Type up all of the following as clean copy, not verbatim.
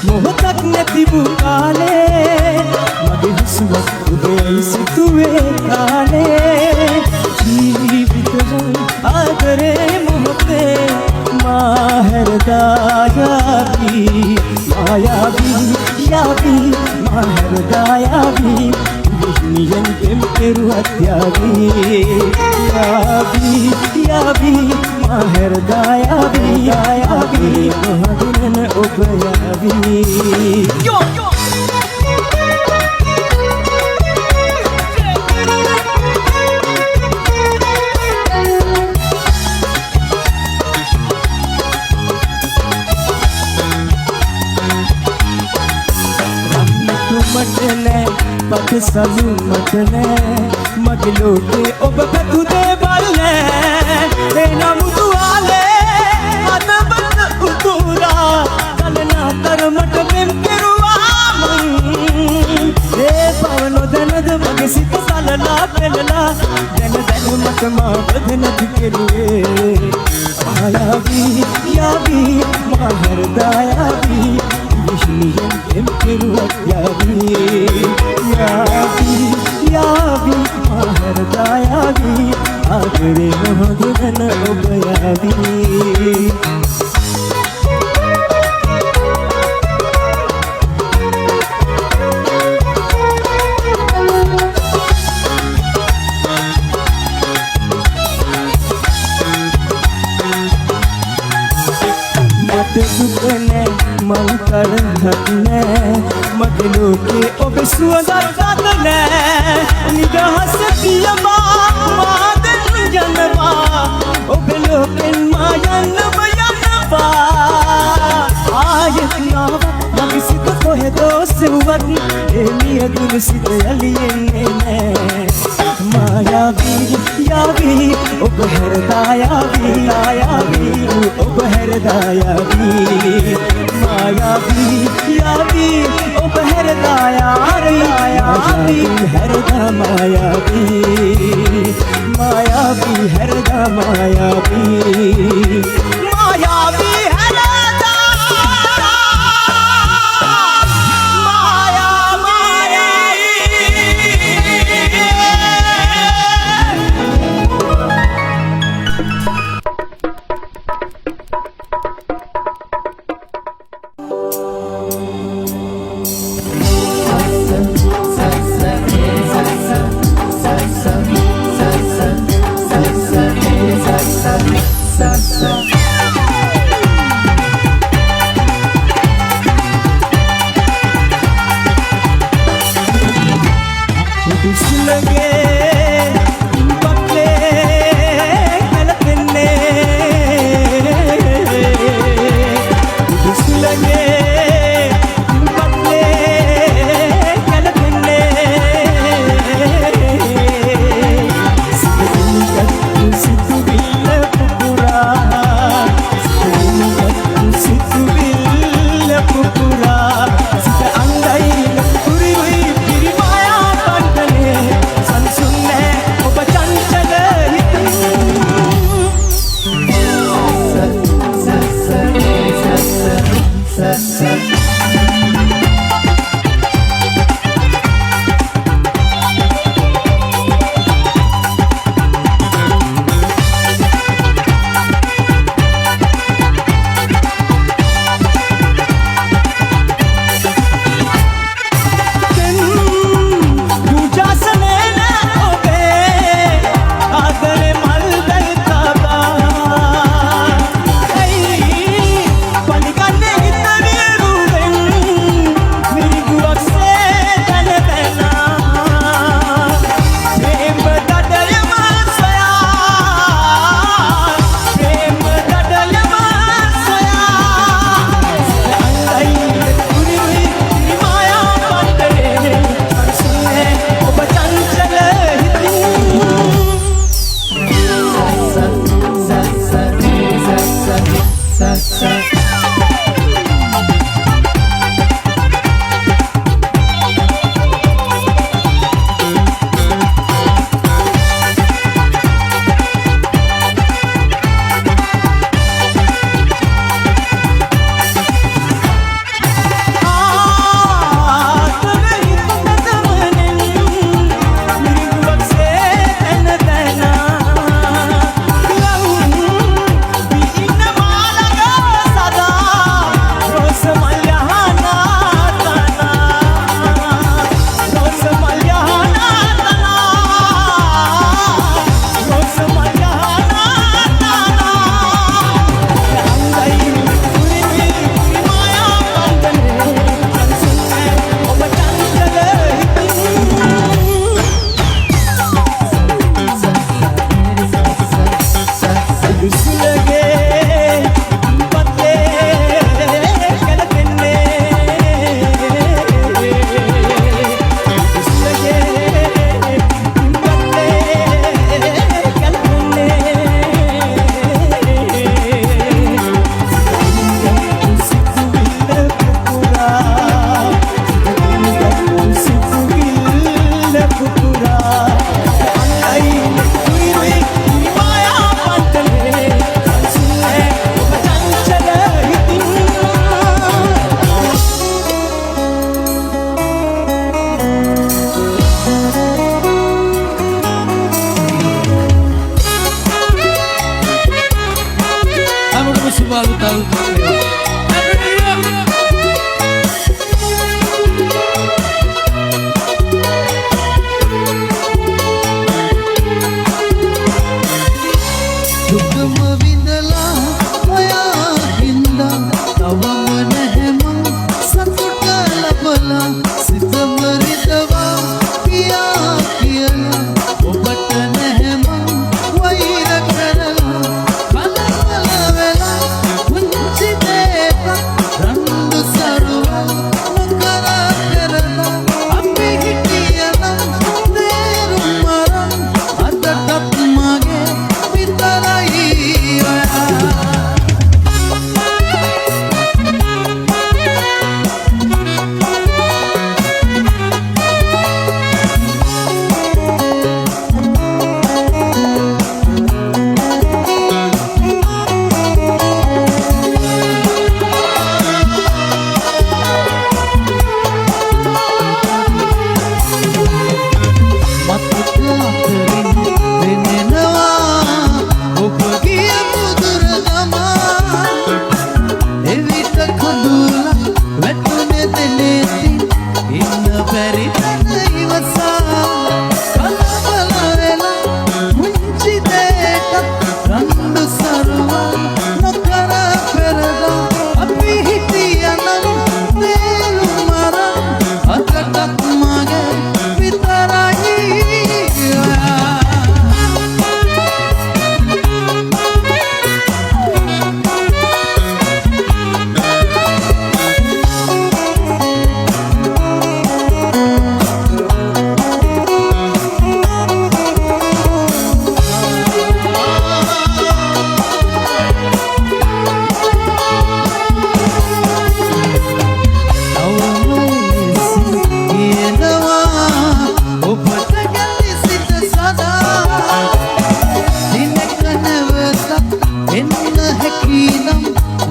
මොහොතක් නැතිවූ කාලේ මගේ හුස්මක් උදේ සිතුවේ කාලේ ජීවිතේ ආදරේ මොහොතේ माहरदायाबी मायाबी याबी माहरदायाबी विष्णियन प्रेम केरु अत्याबी याबी याबी माहरदायाबी याबी महादिन उबयाबी यो यो मटने पग सलू मटने मगलो के ओब खुदे बल्ले ए नाम दुआले अदबत उतुरा कलना तर मट में केरुआ ए पवनो दनद मग सित सलला पेलला दन दन मत मा बदन केरुए मायावी यावी माहरदायावी विष्णियन प्रेम केरु अत्याबी याबी याबी माहरदायाबी आगरे महादिन उबयाबी सुपने मंकर हटने मगलो के ओब सुअदर काटने निगाह से पिया मादन जनवा ओब लोकन मायन मयनवा आयत नाव मगसित कोहे दोस्त वत एलिया गुलसित अलियने मायावी यावी ओब हरदायावी आयावी ओब हरदायावी मायावी यावी ओब हरदायावी आयावी हरदा मायावी मायावी हरदा मायावी मायावी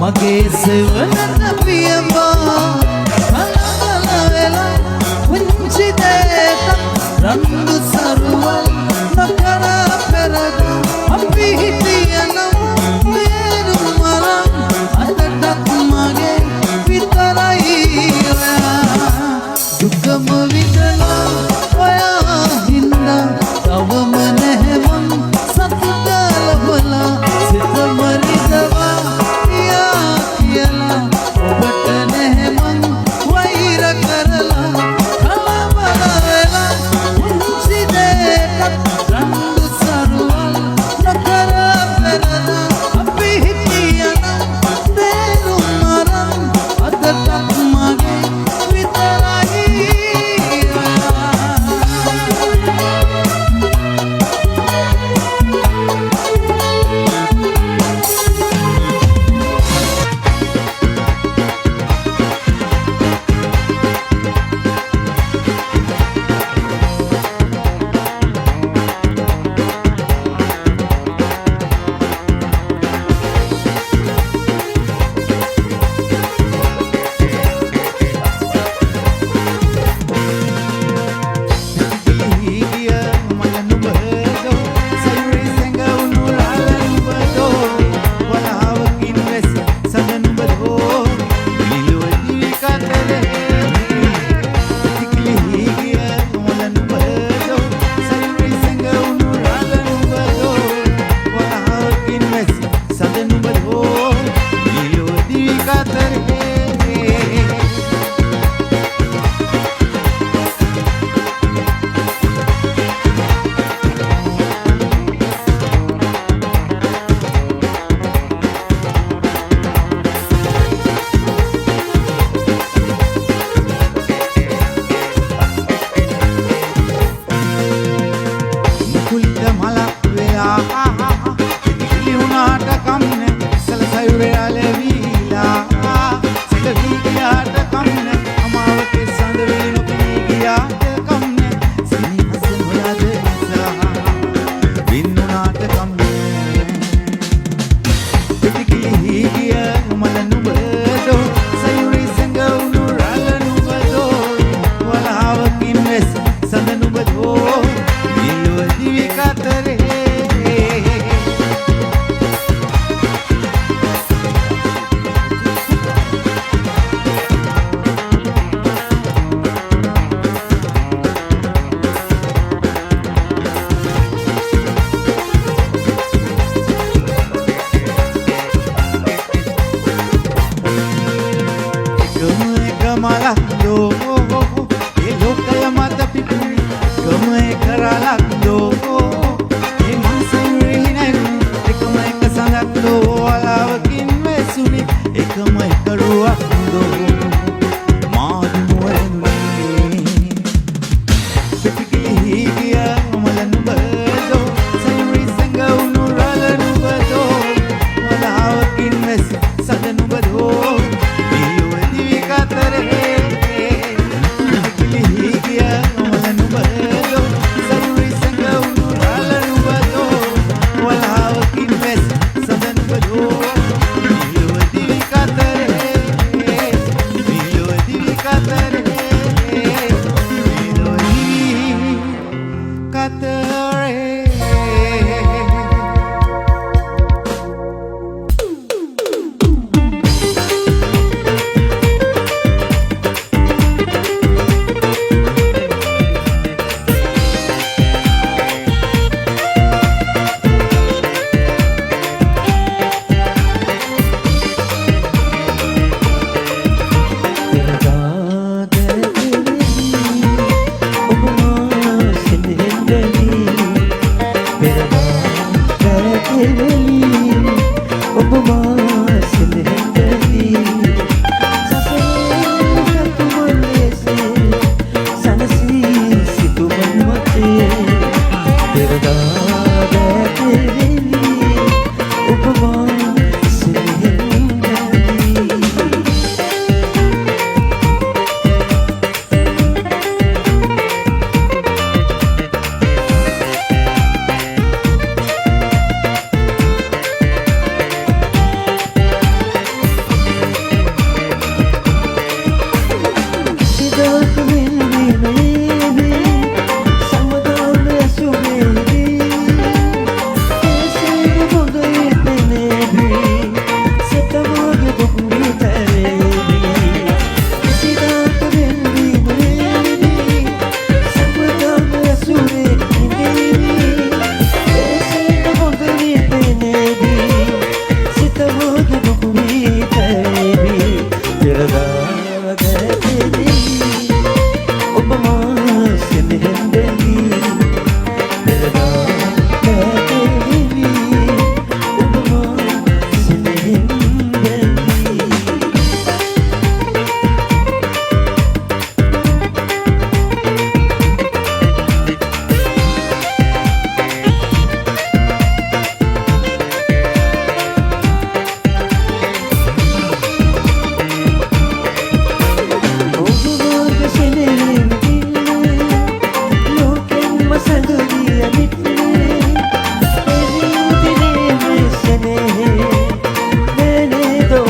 මගේ සෙවනට පියවා කලබල වෙලා පුංචි දෙයක් රන්දු සරුවල් නොකර පෙරද අපි හිටියනම් මේරුම් මරන් අදටත් මගේ විතරයි දුකම විඳලා ඔයා හින්දා තවම නැහැ මං සතුට ලබලා සිත මරිදවා පියා කියලා ඔබට නැහැ මං වෛර කරලා කලබල වෙලා පුංචි දෙයක් රන්දු සරුවල් නොකර පෙරලා අපි හිටියනම් මේරුම් මරන් අදටත් මගේ විතරයි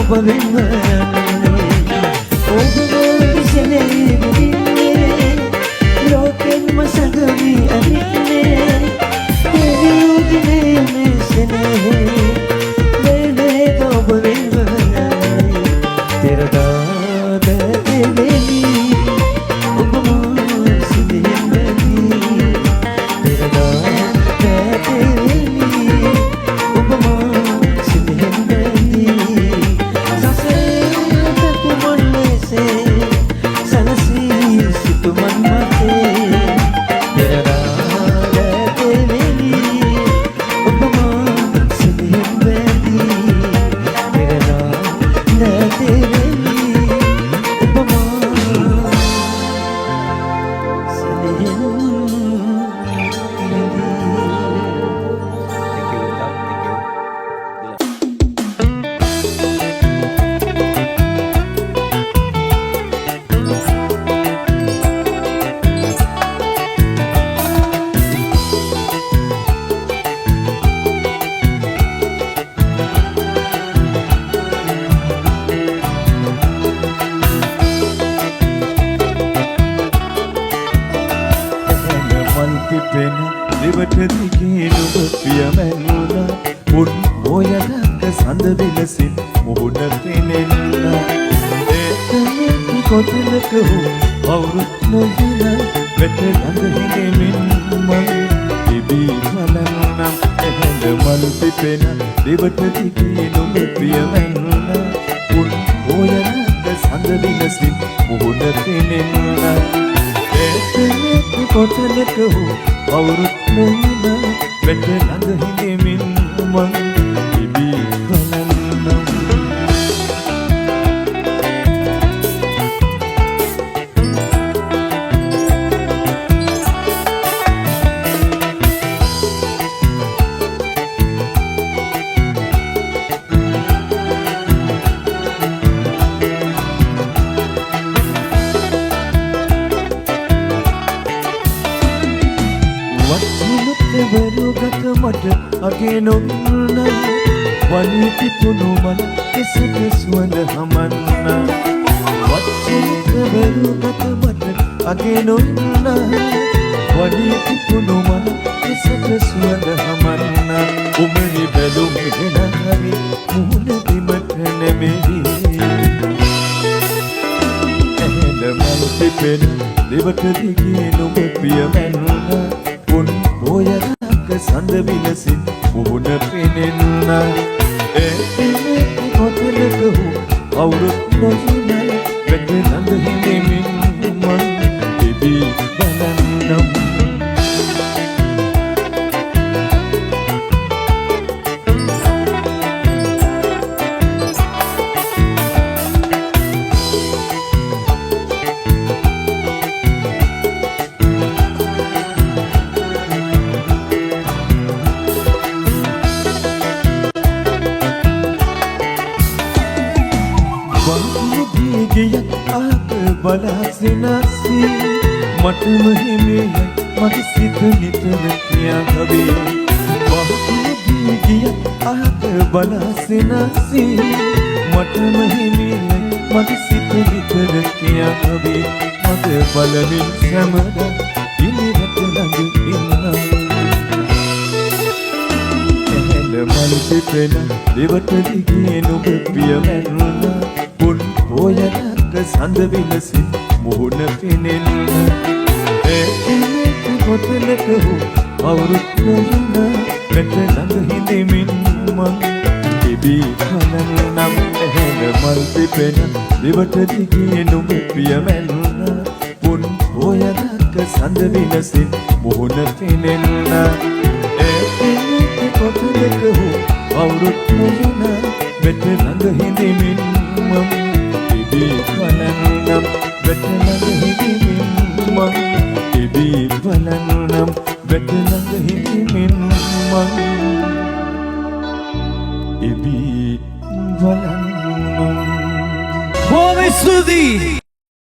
ඔබ වෙනුවනේ ඔබ විසෙනෙන්නේ ලෝකෙන්ම සැඟවී ඇවිත්නේ දෙවියුදිනේ මෙසෙනේ වෙනේ ඔබ වෙනුවනේ තිරදාද දෙවෙනි ඔබ සිදෙන්නේ තිරදාද දෙවෙනි ඔබ දෙවට දිගේ නුඹ පියමැනුණා උන් ඔයලක සඳ විලසින් මුහුණ පෙනෙන්නා ඒතන කොතනක හෝ අවුරුත් නොහින වැට ළඟ හිඳෙමින් මම ඉබී බලන්නම් එහෙඳ මල් පිපෙන දෙවට දිගේ නුඹ පියමැනුණා උන් ඔයලක සඳ විලසින් මුහුණ පෙනෙන්නා ඒතන කොතනක හෝ අවුරුත් නොහින වැට ළඟ හිඳෙමින් මං ඉබී බලන්නම් වරුගත මට අගේ නොන්න වනි පිපුණු මන කෙසට සුවඳ හමන්න වච්චික වරුගත මට අගේ නොන්න වනි පිපුණු මන කෙසට සුවඳ හමන්න උමනි බැලුම් ගෙනහරි මුහුණ බිමට නැමෙවි ඇහෙල මල් පිපෙන දෙවට දිගේ නුඹ පියමැනුණා උන් ඔයලක සඳ විලසින් මුහුණ පෙනෙන්නා ඒ කොතනක හෝ අවුරුත් නොහින වැට ළඟ හිඳෙමින් මං ඉබී බලන්නම් ගියත් ආත බලාසිනාසි මටම හිමියයි මගේ සිත නිතර කියාවේ වහුගේ ගියත් ආත බලාසිනාසි මටම හිමියයි මගේ සිත නිතර කියාවේ මද බලමින් සමදා ඉනිවට ළඟ ඉන්නා ඇහෙල මල් පිපෙන දෙවට දිගේ නුඹ පියමැනුණා උන් ඔයලක සඳ විලසින් මුහුණ පෙනෙන්න ඒ කොතනක හෝ අවුරුත් නොහින වැට ළඟ හිඳෙමින් මං ඉබී බලන්නම් ඇහෙල මල් පිපෙන දෙවට දිගේ නුඹ පියමැනුණා උන් ඔයලක සඳ විලසින් මුහුණ පෙනෙන්න ඒ කොතනක හෝ අවුරුත් නොහින වැට ළඟ හිඳෙමින් මං ඉබී බලන්නම් වැට ළඟ හිඳෙමින් මං ඉබී බලන්නම් වැට ළඟ හිඳෙමින් මං ඉබී බලන්නම් බොහොම ස්තුතියි